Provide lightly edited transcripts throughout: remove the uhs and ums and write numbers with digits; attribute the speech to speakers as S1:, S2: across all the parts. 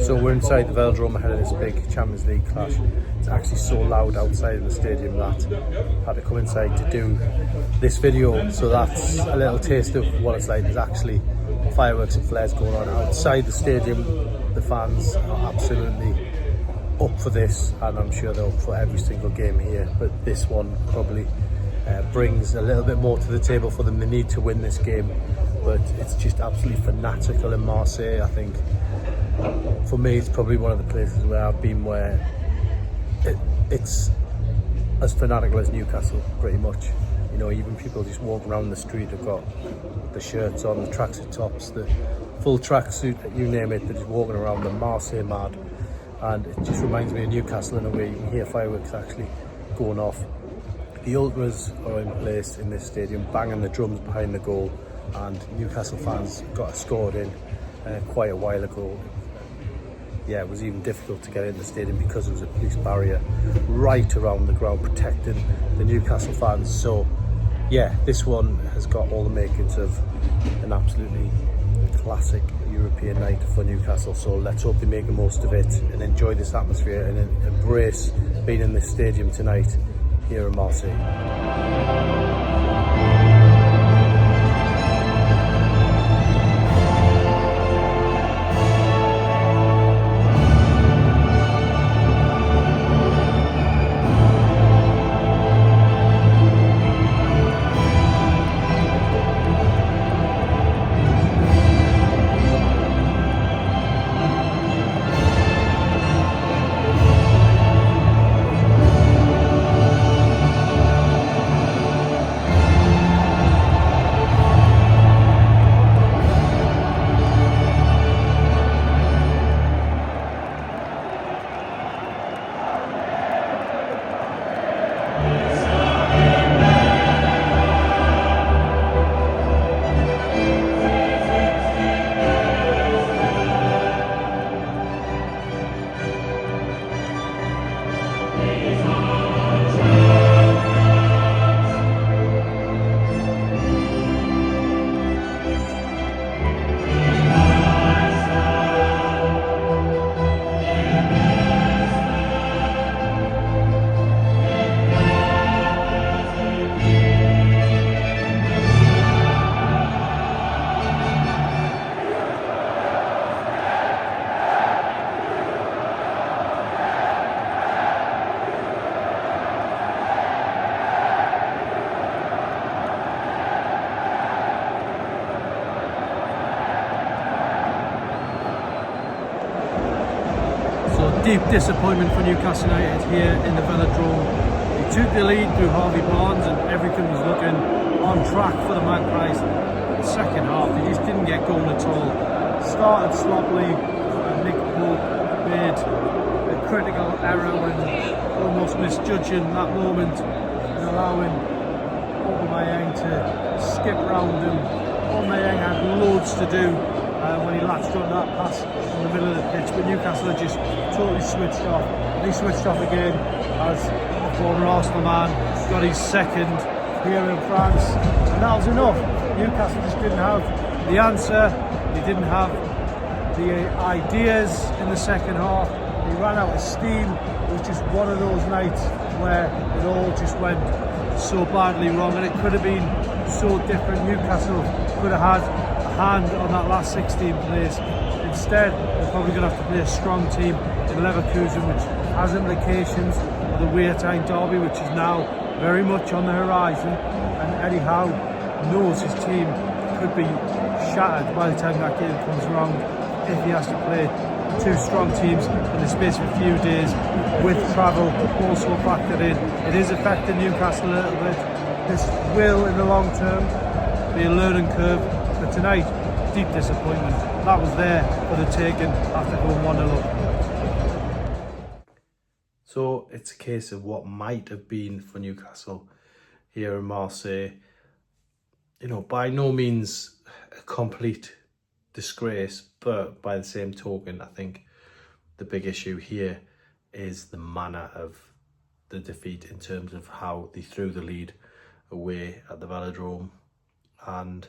S1: So we're inside the Velodrome ahead of this big Champions League clash. It's actually so loud outside of the stadium that I had to come inside to do this video. So that's a little taste of what it's like. There's actually fireworks and flares going on outside the stadium. The fans are absolutely up for this, and I'm sure they're up for every single game here. But this one probably brings a little bit more to the table for them. They need to win this game, but it's just absolutely fanatical in Marseille. I think for me it's probably one of the places where I've been where it's as fanatical as Newcastle, pretty much. You know, even people just walking around the street have got the shirts on, the tracksuit tops, the full tracksuit, you name it. They're just walking around, the Marseille mad, and it just reminds me of Newcastle in a way. You can hear fireworks actually going off. The ultras are in place in this stadium, banging the drums behind the goal, and Newcastle fans got scored in quite a while ago. Yeah, it was even difficult to get in the stadium because there was a police barrier right around the ground protecting the Newcastle fans. So yeah, this one has got all the makings of an absolutely classic European night for Newcastle. So let's hope they make the most of it and enjoy this atmosphere and embrace being in this stadium tonight here in Marseille. Deep disappointment for Newcastle United here in the Velodrome. They took the lead through Harvey Barnes and everything was looking on track for the Magpies. The second half, they just didn't get going at all. Started sloppily. Nick Pope made a critical error when almost misjudging that moment and allowing Aubameyang to skip round him. Aubameyang had loads to do when he latched on that pass in the middle of the pitch, but Newcastle had just totally switched off. And he switched off again as the former Arsenal man got his second here in France, and that was enough. Newcastle just didn't have the answer, they didn't have the ideas in the second half. They ran out of steam. It was just one of those nights where it all just went so badly wrong, and it could have been so different. Newcastle could have had hand on that last 16 plays. Instead, they're probably going to have to play a strong team in Leverkusen, which has implications for the Weertime derby, which is now very much on the horizon. And Eddie Howe knows his team could be shattered by the time that game comes around if he has to play two strong teams in the space of a few days, with travel also factored in. It is affecting Newcastle a little bit. This will, in the long term, be a learning curve. But tonight, deep disappointment. That was there for the taking after going 1-0 up. So it's a case of what might have been for Newcastle here in Marseille. You know, by no means a complete disgrace, but by the same token, I think the big issue here is the manner of the defeat in terms of how they threw the lead away at the Velodrome. And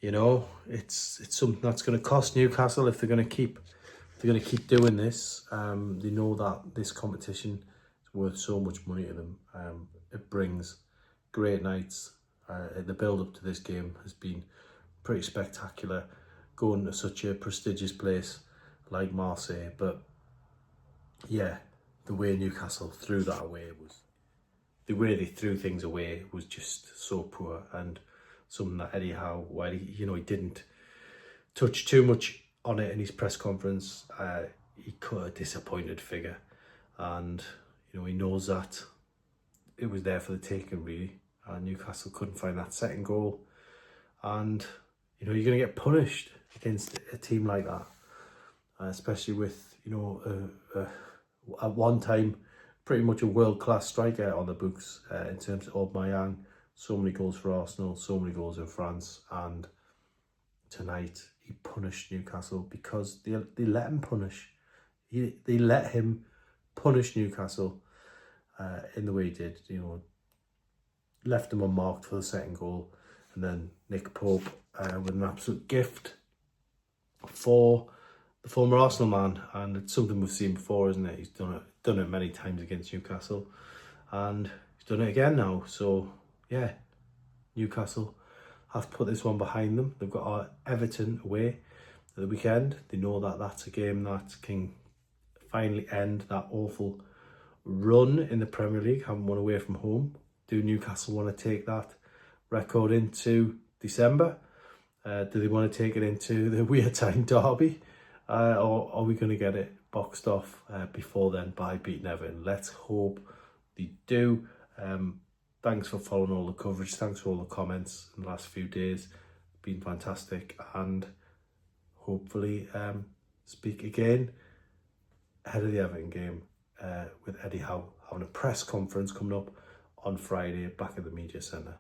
S1: you know, it's something that's going to cost Newcastle if they're going to keep they're going to keep doing this. They know that this competition is worth so much money to them. It brings great nights. The build-up to this game has been pretty spectacular, going to such a prestigious place like Marseille. But yeah, the way Newcastle threw that away the way they threw things away was just so poor, and something that Eddie Howe, while he didn't touch too much on it in his press conference, he cut a disappointed figure, and he knows that it was there for the taking really. Newcastle couldn't find that second goal, and you're going to get punished against a team like that, especially with at one time pretty much a world-class striker on the books in terms of Aubameyang. So many goals for Arsenal, so many goals in France, and tonight he punished Newcastle because they let him punish. They let him punish Newcastle in the way he did. Left them unmarked for the second goal, and then Nick Pope with an absolute gift for the former Arsenal man, and it's something we've seen before, isn't it? He's done it many times against Newcastle, and he's done it again now. So yeah, Newcastle have put this one behind them. They've got Everton away at the weekend. They know that that's a game that can finally end that awful run in the Premier League, having won away from home. Do Newcastle want to take that record into December? Do they want to take it into the Weird Time Derby? Or are we going to get it boxed off before then by beating Everton? Let's hope they do. Thanks for following all the coverage. Thanks for all the comments in the last few days. Been fantastic, and hopefully speak again ahead of the Everton game with Eddie Howe having a press conference coming up on Friday back at the media centre.